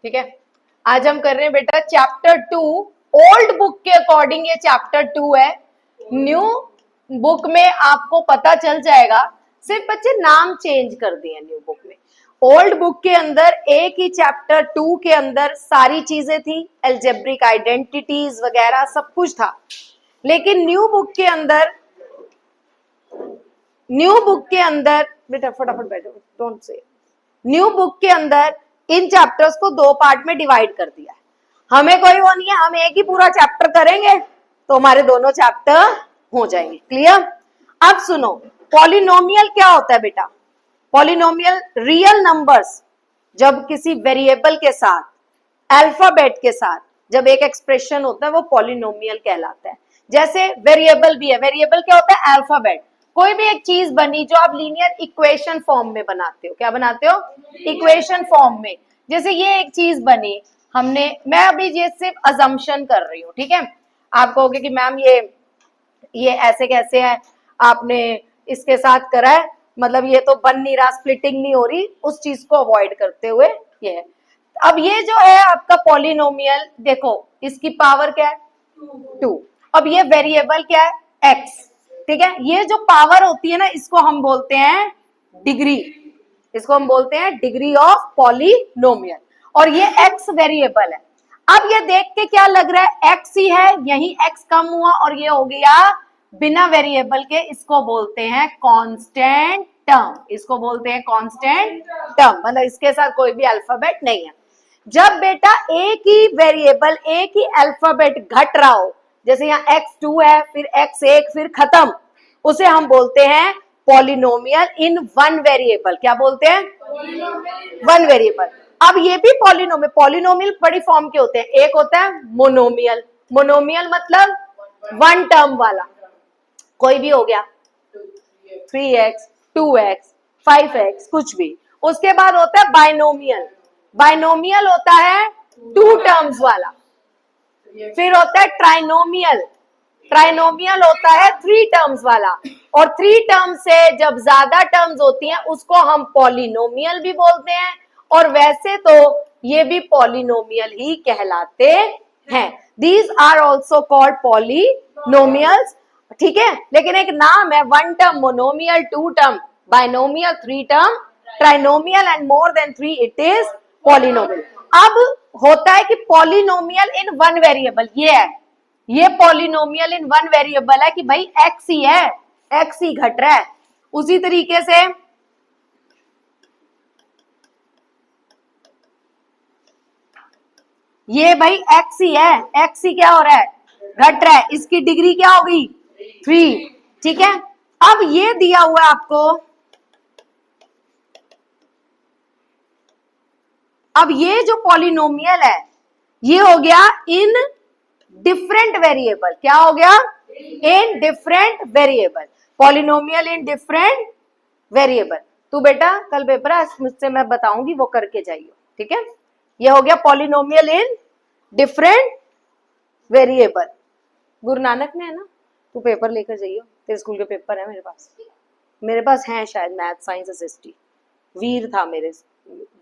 ठीक है, आज हम कर रहे हैं बेटा चैप्टर 2। ओल्ड बुक के अकॉर्डिंग ये चैप्टर 2 है। न्यू बुक में आपको पता चल जाएगा, सिर्फ बच्चे नाम चेंज कर दिए न्यू बुक में। ओल्ड बुक के अंदर एक ही चैप्टर 2 के अंदर सारी चीजें थी, अलजेब्रिक आइडेंटिटीज वगैरह सब कुछ था। लेकिन न्यू बुक के अंदर बेटा फटाफट बैठो, डोंट से। न्यू बुक के अंदर इन चैप्टर्स को 2 पार्ट में डिवाइड कर दिया है। हमें कोई वो नहीं है, हम एक ही पूरा चैप्टर करेंगे तो हमारे दोनों चैप्टर हो जाएंगे। क्लियर? अब सुनो, पॉलिनोमियल क्या होता है बेटा? पॉलिनोमियल रियल नंबर्स जब किसी वेरिएबल के साथ, अल्फाबेट के साथ जब एक एक्सप्रेशन होता है वो पॉलिनोमियल कहलाता है। जैसे वेरिएबल भी है, वेरिएबल क्या होता है? अल्फाबेट। कोई भी एक चीज बनी जो आप लीनियर इक्वेशन फॉर्म में बनाते हो, क्या बनाते हो? इक्वेशन फॉर्म में। जैसे ये एक चीज बनी, हमने, मैं अभी ये सिर्फ अजम्पशन कर रही हूँ, ठीक है? आप कहोगे कि मैम ये ऐसे कैसे है, आपने इसके साथ करा है, मतलब ये तो बन नहीं रहा, स्प्लिटिंग नहीं हो रही, उस चीज को अवॉइड करते हुए ये है। अब ये जो है आपका पॉलिनोमियल, देखो इसकी पावर क्या है? 2। अब ये वेरिएबल क्या है? x। ठीक है, ये जो पावर होती है ना, इसको हम बोलते हैं डिग्री, इसको हम बोलते हैं डिग्री ऑफ पॉलिनोमियल। और ये x वेरिएबल है। अब ये देख के क्या लग रहा है? x ही है, यही x कम हुआ और ये हो गया बिना वेरिएबल के, इसको बोलते हैं कांस्टेंट टर्म। इसको बोलते हैं कांस्टेंट टर्म, मतलब इसके साथ कोई भी अल्फाबेट नहीं है। जब बेटा एक ही वेरिएबल, एक ही अल्फाबेट घट रहा हो, जैसे यहाँ x2 है, फिर x1, फिर खत्म, उसे हम बोलते हैं पॉलिनोमियल इन वन वेरिएबल। क्या बोलते हैं? One variable. अब ये भी पॉलिनोमियल, पॉलिनोमियल बड़ी फॉर्म के होते हैं। एक होता है मोनोमियल, मोनोमियल मतलब वन टर्म वाला, कोई भी हो गया 3x, 2x, 5x, कुछ भी। उसके बाद होता है बाइनोमियल, बाइनोमियल होता है 2 टर्म्स वाला। फिर होता है ट्राइनोमियल, ट्राइनोमियल होता है 3 टर्म्स वाला। और 3 टर्म से जब ज्यादा टर्म्स होती हैं उसको हम पॉलिनोमियल भी बोलते हैं, और वैसे तो ये भी पॉलिनोमियल ही कहलाते हैं। These are also called polynomials, ठीक है? लेकिन एक नाम है, 1 term monomial, 2 term binomial, 3 term trinomial, and more than 3 it is polynomial. अब होता है कि पॉलिनोमियल इन वन वेरिएबल, ये है, ये पॉलिनोमियल इन वन वेरिएबल है कि भाई x ही है, x ही घट रहा है। उसी तरीके से ये भाई x ही है, x ही क्या हो रहा है? घट रहा है। इसकी डिग्री क्या हो गई? 3। ठीक है, अब ये दिया हुआ है आपको, अब ये जो पॉलिनोमियल है ये हो गया इन डिफरेंट वेरिएबल। क्या हो गया? In different variable, polynomial in different variable. तू बेटा कल पेपर है, मुझसे मैं बताऊंगी, वो करके जाइए, ठीक है? ये हो गया polynomial in different variable. Guru Nanak में है ना, तू पेपर लेकर जाइयो, तेरे स्कूल के पेपर है मेरे पास है शायद, मैथ साइंस एसएसटी। वीर था मेरे,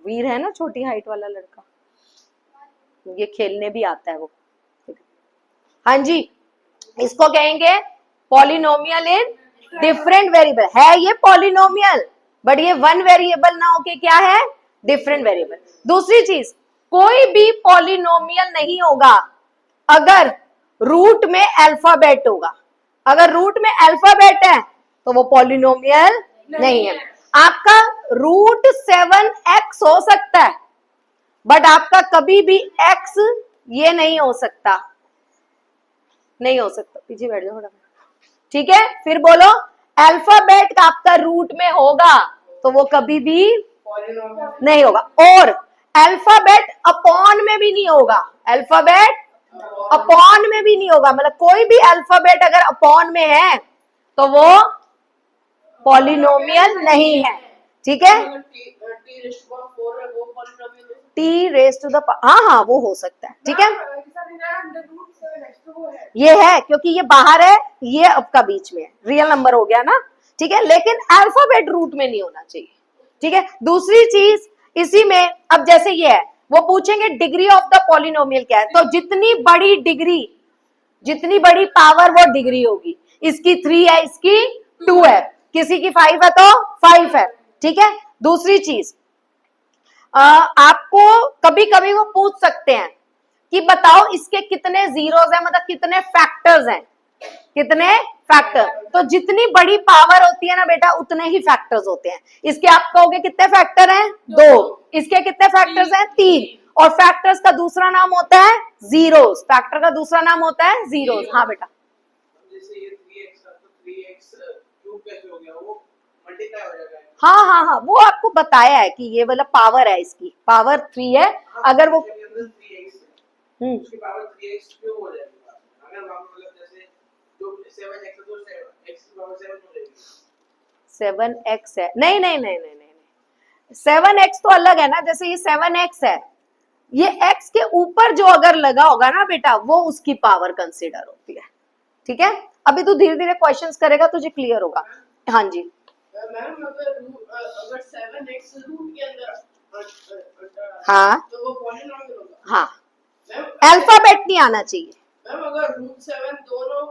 वीर है ना, छोटी हाइट वाला लड़का, ये खेलने भी आता है वो। हाँ जी, इसको कहेंगे पॉलिनोमियल इन डिफरेंट वेरिएबल। है ये पॉलिनोमियल, बट ये वन वेरिएबल ना होके क्या है? Different variable. दूसरी चीज, कोई भी पॉलिनोमियल नहीं होगा अगर रूट में अल्फाबेट होगा। अगर रूट में अल्फाबेट है तो वो पॉलिनोमियल नहीं है। आपका रूट 7x हो सकता है, बट आपका कभी भी x ये नहीं हो सकता, नहीं हो सकता। पीछे बैठ जाओ, ठीक है? फिर बोलो, अल्फाबेट आपका रूट में होगा तो वो कभी भी नहीं होगा, और अल्फाबेट अपॉन में भी नहीं होगा। अल्फाबेट अपॉन में भी नहीं होगा, मतलब कोई भी अल्फाबेट अगर अपॉन में है तो वो पॉलिनोमियल नहीं है, ठीक है? टी रेस टू द, हाँ वो हो सकता है, ठीक है? ये है क्योंकि ये बाहर है, ये आपका बीच में है, रियल नंबर हो गया ना, ठीक है? लेकिन अल्फाबेट रूट में नहीं होना चाहिए, ठीक है? दूसरी चीज इसी में, अब जैसे ये है, वो पूछेंगे डिग्री ऑफ द पॉलिनोमियल क्या है। तो जितनी बड़ी डिग्री, जितनी बड़ी पावर वो डिग्री होगी। इसकी 3 है, इसकी 2 है, किसी की 5 है तो 5 है। ठीक है। दूसरी चीज, आपको कभी कभी वो पूछ सकते हैं कि बताओ इसके कितने जीरोस हैं, मतलब कितने फैक्टर्स हैं, कितने फैक्टर। तो जितनी बड़ी पावर होती है ना बेटा, उतने ही फैक्टर्स होते हैं। इसके आप कहोगे कितने फैक्टर हैं, 2। इसके कितने फैक्टर्स हैं, 3। और फैक्टर्स का दूसरा नाम होता है जीरोस। फैक्टर का दूसरा नाम होता है जीरोस। हाँ बेटा, जैसे ये 3x था तो 3x क्यूब कैसे हो गया, वो मल्टीप्लाई हो जाएगा। हाँ हाँ हाँ, वो आपको बताया है कि ये वाला पावर है, इसकी पावर 3 है। अगर वो 3x उसकी पावर 3x क्यों हो जाएगी। अगर मतलब जैसे जो 7x है तो 7x की पावर 7 हो जाएगी। 7x है, नहीं नहीं नहीं नहीं नहीं, 7x तो अलग है ना। जैसे ये 7x है, ये x के ऊपर जो अगर लगा होगा ना बेटा, वो उसकी पावर कंसीडर होती है। ठीक है। अभी तू धीरे धीरे क्वेश्चंस करेगा, तुझे क्लियर होगा। हाँ जी मैम अगर 7x रूट के अंदर हाँ तो वो पॉलिनोमियल होगा। हाँ, मैम अल्फाबेट नहीं आना चाहिए। मैम अगर रूट 7 दोनों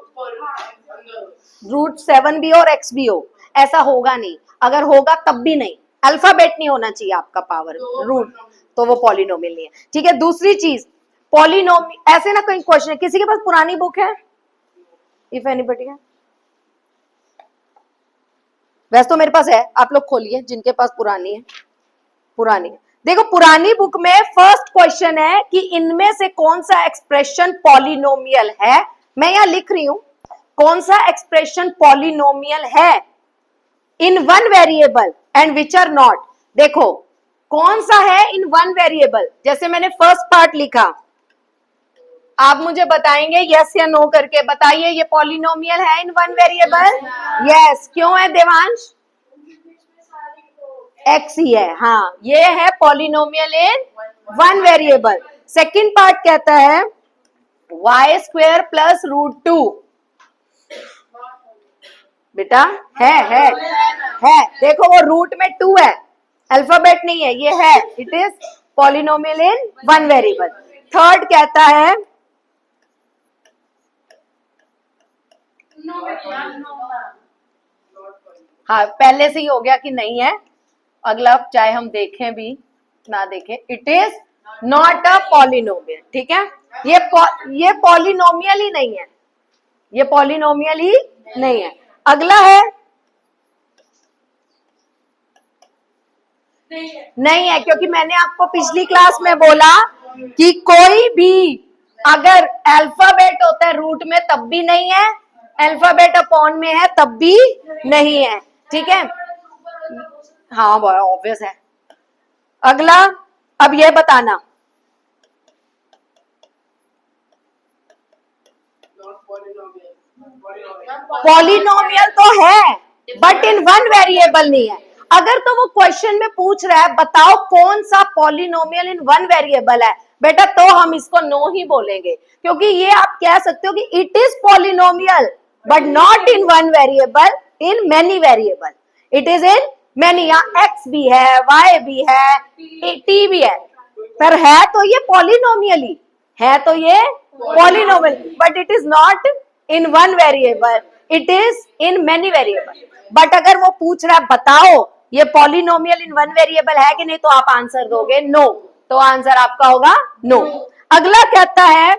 अंदर, रूट 7 भी और x भी हो, ऐसा होगा नहीं। अगर होगा तब भी नहीं, अल्फाबेट नहीं होना चाहिए आपका पावर रूट, तो वो पॉलिनोमियल नहीं है। ठीक है। दूसरी चीज, पॉलिनोमियल ऐसे ना कोई क्वेश्चन है, किसी के पास पुरानी बुक है, इफ एनीबडी है। वैसे तो मेरे पास है, आप लोग खोलिए जिनके पास पुरानी है। पुरानी है, देखो पुरानी बुक में फर्स्ट क्वेश्चन है कि इनमें से कौन सा एक्सप्रेशन पॉलिनोमियल है। मैं यहां लिख रही हूं कौन सा एक्सप्रेशन पॉलिनोमियल है in one variable and which are not. देखो कौन सा है इन वन वेरिएबल, जैसे मैंने फर्स्ट पार्ट लिखा, आप मुझे बताएंगे यस या नो करके, बताइए ये पॉलिनोमियल है इन वन वेरिएबल। यस, क्यों है देवांश, एक्स ही है। हाँ, ये है पॉलिनोमियल इन वन वेरिएबल। सेकंड पार्ट कहता है वाई स्क्वेयर प्लस रूट 2। बेटा है देखो वो रूट में 2 है, अल्फाबेट नहीं है, ये है, it is polynomial in one variable. Third कहता है हाँ, पहले से ही हो गया कि नहीं है, अगला चाहे हम देखें भी ना देखें, it is not a polynomial. ठीक है। ये पॉलिनोमियल ही नहीं है, ये पॉलिनोमियल ही नहीं है। अगला है नहीं है, क्योंकि मैंने आपको पिछली क्लास में बोला कि कोई भी अगर अल्फाबेट होता है रूट में तब भी नहीं है, अल्फाबेट अपॉन में है तब भी नहीं है। ठीक है। हाँ ऑब्वियस है। अगला, अब ये बताना, पॉलिनोमियल तो है बट इन वन वेरिएबल नहीं है। अगर तो वो क्वेश्चन में पूछ रहा है बताओ कौन सा पॉलिनोमियल इन वन वेरिएबल है, बेटा तो हम इसको नो ही बोलेंगे, क्योंकि ये आप कह सकते हो कि it is polynomial but not in one variable, in many variable. It is in many, यहाँ एक्स भी है, वाई भी है, टी भी है, पर है तो ये पॉलिनोमियल ही है, तो ये polynomial, but it is not in one variable, it is in many variable. But अगर वो पूछ रहा है बताओ ये पॉलिनोमियल इन वन वेरिएबल है कि नहीं, तो आप आंसर दोगे नो, तो आंसर आपका होगा नो। अगला कहता है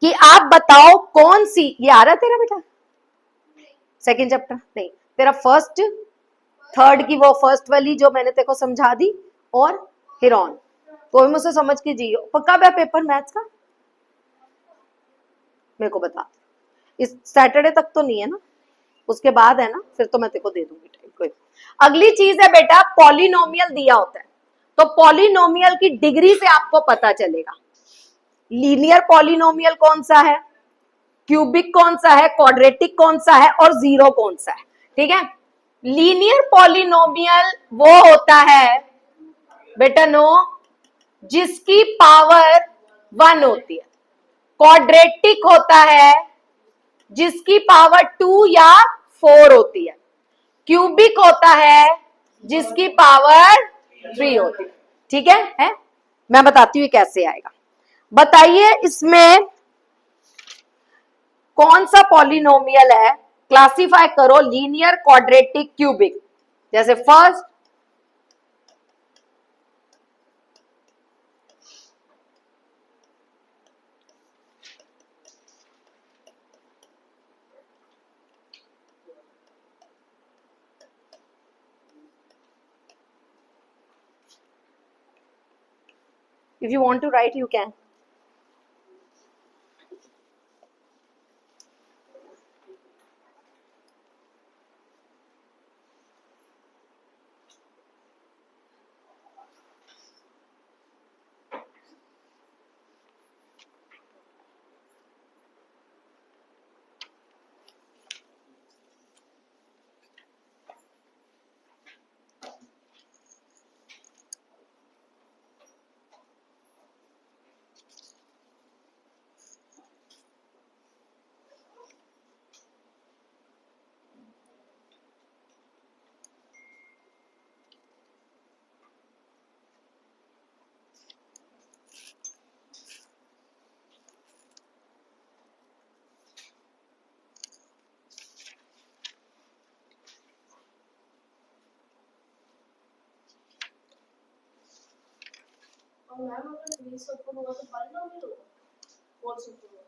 कि आप बताओ कौन सी, ये आ रहा है तेरा बेटा सेकंड चैप्टर, नहीं तेरा फर्स्ट थर्ड की वो फर्स्ट वाली जो मैंने तेरे को समझा दी, और हिरॉन, तो मुझसे समझ के जियो। पक्का है पेपर मैथ्स का, मेरे को बता, इस सैटरडे तक तो नहीं है ना, उसके बाद है ना, फिर तो मैं तेरे को दे दूंगी टाइम। कोई अगली चीज है बेटा, पॉलिनोमियल दिया होता है, तो पॉलिनोमियल की डिग्री से आपको पता चलेगा लीनियर पॉलिनोमियल कौन सा है, क्यूबिक कौन सा है, क्वाड्रेटिक कौन सा है, और जीरो कौन सा है। ठीक है। लीनियर पॉलिनोमियल वो होता है बेटा नो, जिसकी पावर 1 होती है। क्वाड्रेटिक होता है जिसकी पावर 2 या 4 होती है। क्यूबिक होता है जिसकी पावर 3 होती है। ठीक है? मैं बताती हूँ कैसे आएगा। बताइए इसमें कौन सा पॉलिनोमियल है, क्लासिफाई करो लीनियर, क्वाड्रेटिक, क्यूबिक। जैसे first if you want to write you can. और मैम अगर थ्री से ऊपर होगा तो पॉलिनोमियल होगा, फोर से ऊपर होगा।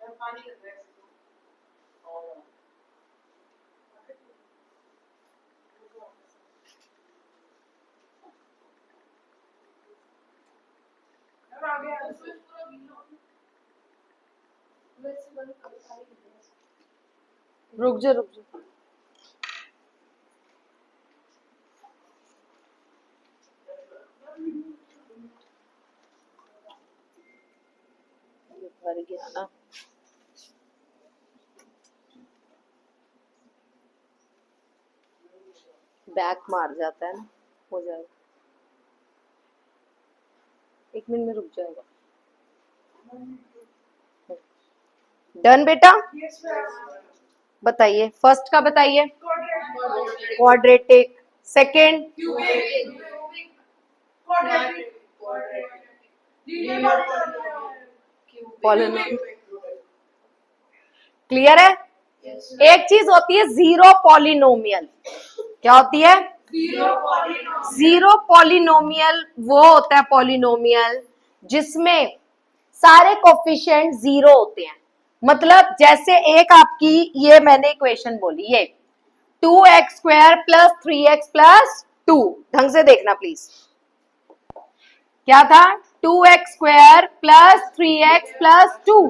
मैम पानी का ग्लास और मैम आ गया उसमें पूरा गीला हो गया। वैसे बंद कर सारी ग्लास। रुक जा रुक जा। भर गया ना, बैक मार जाता है ना, हो जाएगा। 1 मिनट में रुक जाएगा। डन बेटा, यस मैम। बताइए फर्स्ट का बताइए। Quadratic, second cubic, quadratic, linear polynomial. Clear है? एक चीज होती है जीरो पॉलिनोमियल। क्या होती है? जीरो पॉलिनोमियल वो होता है पॉलिनोमियल जिसमें सारे कोफिशिएंट जीरो होते हैं। मतलब जैसे एक आपकी ये मैंने इक्वेशन बोली, ये 2x² प्लस 3x प्लस 2, ढंग से देखना प्लीज। क्या था? 2x² plus 3x plus 2।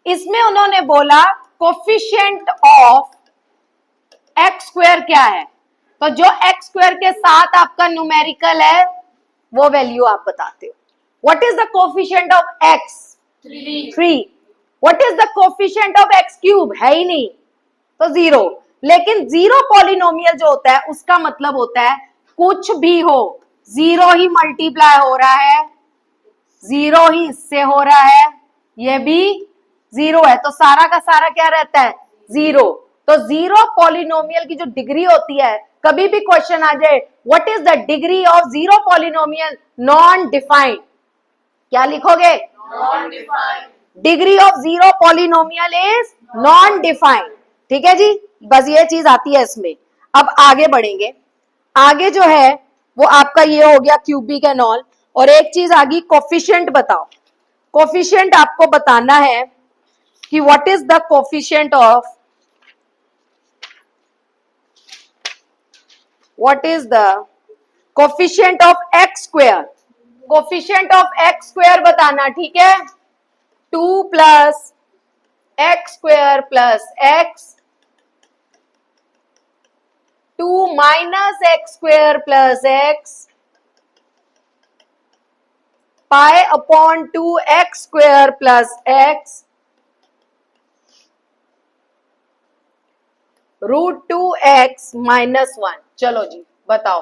इसमें उन्होंने बोला कोफिशिएंट ऑफ x² क्या है, तो जो x² के साथ आपका न्यूमेरिकल है वो वैल्यू आप बताते हो। What is the coefficient of x? 3। What is the coefficient of x³? है ही नहीं, तो 0। लेकिन जीरो पॉलिनोमियल जो होता है उसका मतलब होता है कुछ भी हो, 0 ही मल्टीप्लाई हो रहा है, 0 ही इससे हो रहा है, ये भी 0 है, तो सारा का सारा क्या रहता है? 0। तो जीरो पॉलिनोमियल की जो डिग्री होती है, कभी भी क्वेश्चन आ जाए what is the degree of zero polynomial non defined, क्या लिखोगे? Non defined. Degree of zero polynomial is non defined. ठीक है जी, बस ये चीज आती है इसमें। अब आगे बढ़ेंगे। आगे जो है वो आपका ये हो गया क्यूबिक एंड ऑल, और एक चीज आ गई कोफिशिएंट। बताओ कोफिशिएंट आपको बताना है कि what is the coefficient of, what is the coefficient of x square? Coefficient of x square बताना, ठीक है? 2 plus x square plus x, 2 minus x square plus x, pi upon 2x square plus x √2x -1। चलो जी बताओ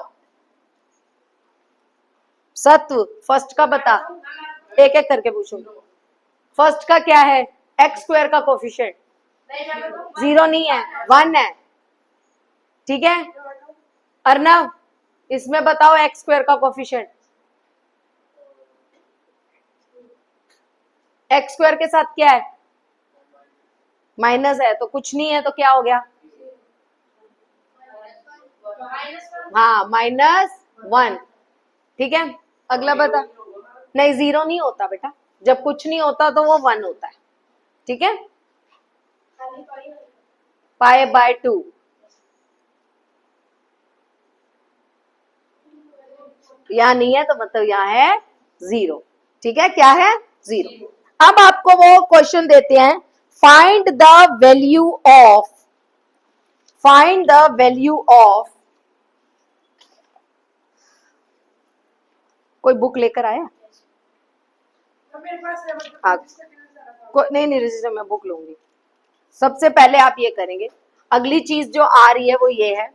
सत्व, first का बता, एक एक करके पूछो। फर्स्ट का क्या है? x स्क्वायर का कोफिशिएंट 0 नहीं है, 1 है। ठीक है अर्नव, इसमें बताओ x स्क्वायर का कोफिशिएंट। x स्क्वायर के साथ क्या है? माइनस है, तो कुछ नहीं है तो क्या हो गया? हाँ -1। ठीक है अगला बता। नहीं 0 नहीं होता बेटा, जब कुछ नहीं होता तो वो 1 होता है। ठीक है π/2। यहाँ नहीं है तो मतलब यहाँ है 0। ठीक है क्या है? 0। अब आपको वो क्वेश्चन देते हैं, फाइंड द वैल्यू ऑफ कोई बुक लेकर आया? मेरे पास है नहीं रजिस्टर मैं बुक लूंगी। सबसे पहले आप ये करेंगे, अगली चीज जो आ रही है वो ये है,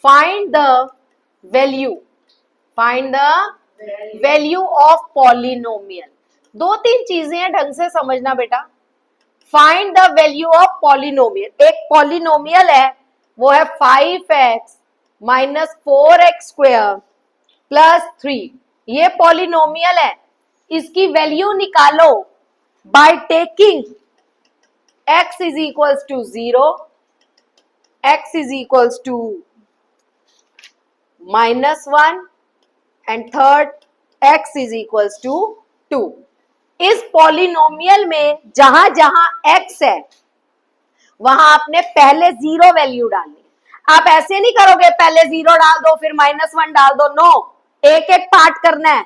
find the value of polynomial. 2-3 चीजें हैं, ढंग से समझना बेटा। Find the value of polynomial. एक पॉलिनोमियल है वो है 5x - 4x स्क्वायर प्लस 3। ये पॉलिनोमियल है, इसकी वैल्यू निकालो by taking x is equals to 0, x is equals to -1 and third x is equals to 2। इस पॉलिनोमियल में जहां जहां x है वहां आपने पहले 0 वैल्यू डालनी है। आप ऐसे नहीं करोगे पहले 0 डाल दो फिर -1 डाल दो, नो, एक एक पार्ट करना है।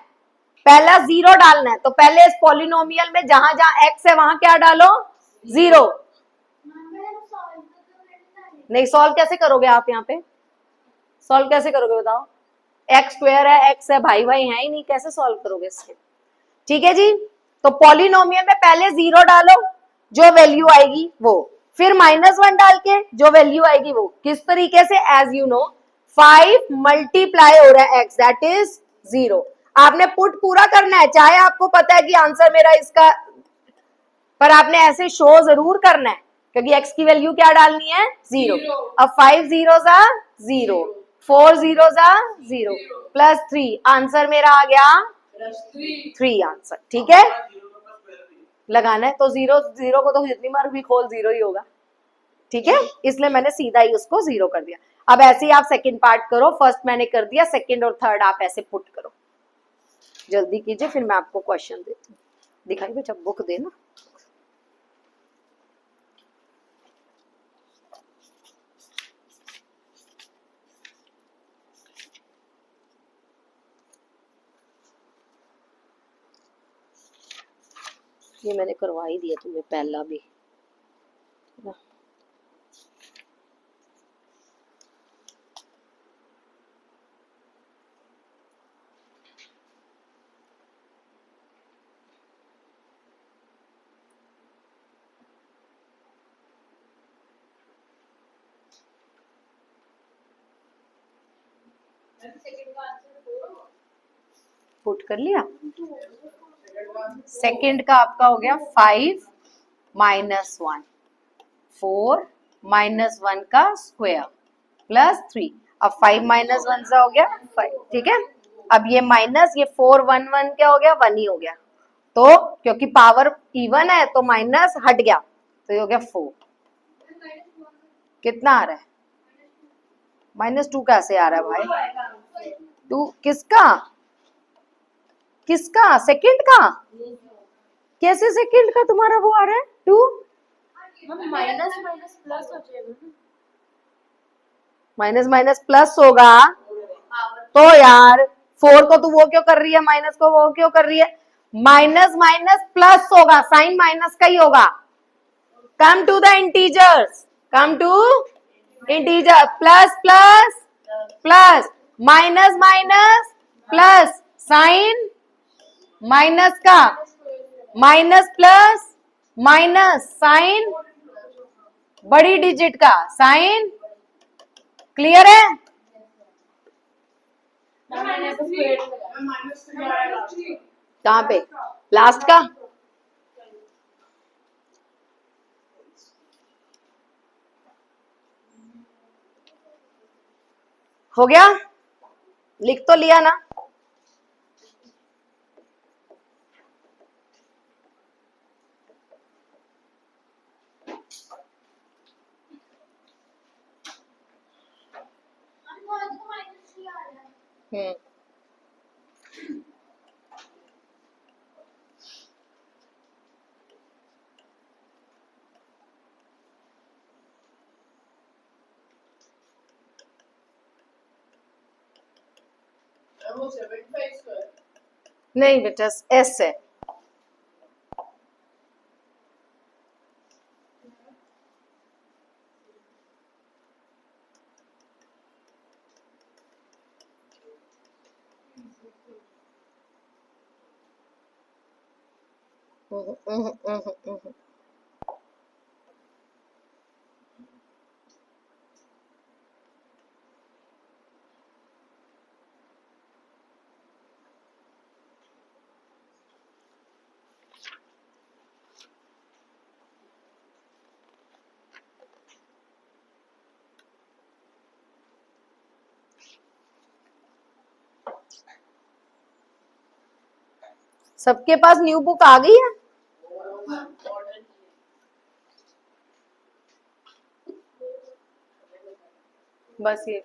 पहला 0 डालना है, तो पहले इस पॉलिनोमियल में जहां जहां x है वहां क्या डालो? 0। नहीं सॉल्व कैसे करोगे आप? यहाँ पे सॉल्व कैसे करोगे बताओ? x स्क्वायर है, x है, भाई भाई है ही नहीं, कैसे सॉल्व करोगे इसके? ठीक है जी, तो पॉलिनोमियल में पहले 0 डालो, जो वैल्यू आएगी वो, फिर -1 डाल के जो वैल्यू आएगी वो। किस तरीके से? एज यू नो 5 मल्टीप्लाई हो रहा है x, दैट इज 0। आपने पुट पूरा करना है, चाहे आपको पता है कि आंसर मेरा इसका, पर आपने ऐसे शो जरूर करना है क्योंकि x की वैल्यू क्या डालनी है? 0। अब 5 zeros are 0, 4 zeros are 0 plus 3, answer मेरा आ गया 3 आंसर। ठीक है लगाना है तो 0 को तो जितनी बार भी खोल 0 ही होगा। ठीक है इसलिए मैंने सीधा ही उसको 0 कर दिया। अब ऐसे ही आप सेकंड पार्ट करो, फर्स्ट मैंने कर दिया, सेकंड और थर्ड आप ऐसे पुट करो। जल्दी कीजिए फिर मैं आपको क्वेश्चन देती हूँ। दिखाई बेटा बुक देना। ये मैंने करवा ही दिया तुम्हें पहला भी। पुट कर लिया। सेकंड का आपका हो गया 5 - 1, 4 - 1 का स्क्वायर प्लस 3। अब 5 - 1 से हो गया 5। ठीक है अब ये माइनस, ये 4 1 1 क्या हो गया? 1 ही हो गया। तो क्योंकि पावर इवन है तो माइनस हट गया, तो ये हो गया 4। कितना आ रहा है? -2 कैसे आ रहा है भाई? 2 किसका? किसका? सेकंड का? कैसे सेकंड का तुम्हारा वो आ रहा है 2? माइनस माइनस प्लस हो जाएगा ना। माइनस माइनस प्लस होगा तो यार 4 को तू वो क्यों कर रही है, माइनस को वो क्यों कर रही है? माइनस माइनस प्लस होगा, साइन माइनस का ही होगा। Come to the integers, come to integer. Plus plus plus, minus minus plus, sign minus का माइनस प्लस माइनस साइन बड़ी डिजिट का साइन, क्लियर है? कहाँ पे? लास्ट का हो गया, लिख तो लिया ना? हम्म वो 75 स्क्वायर नहीं बेटा, एस है। सबके पास न्यू बुक आ गई है? बस ये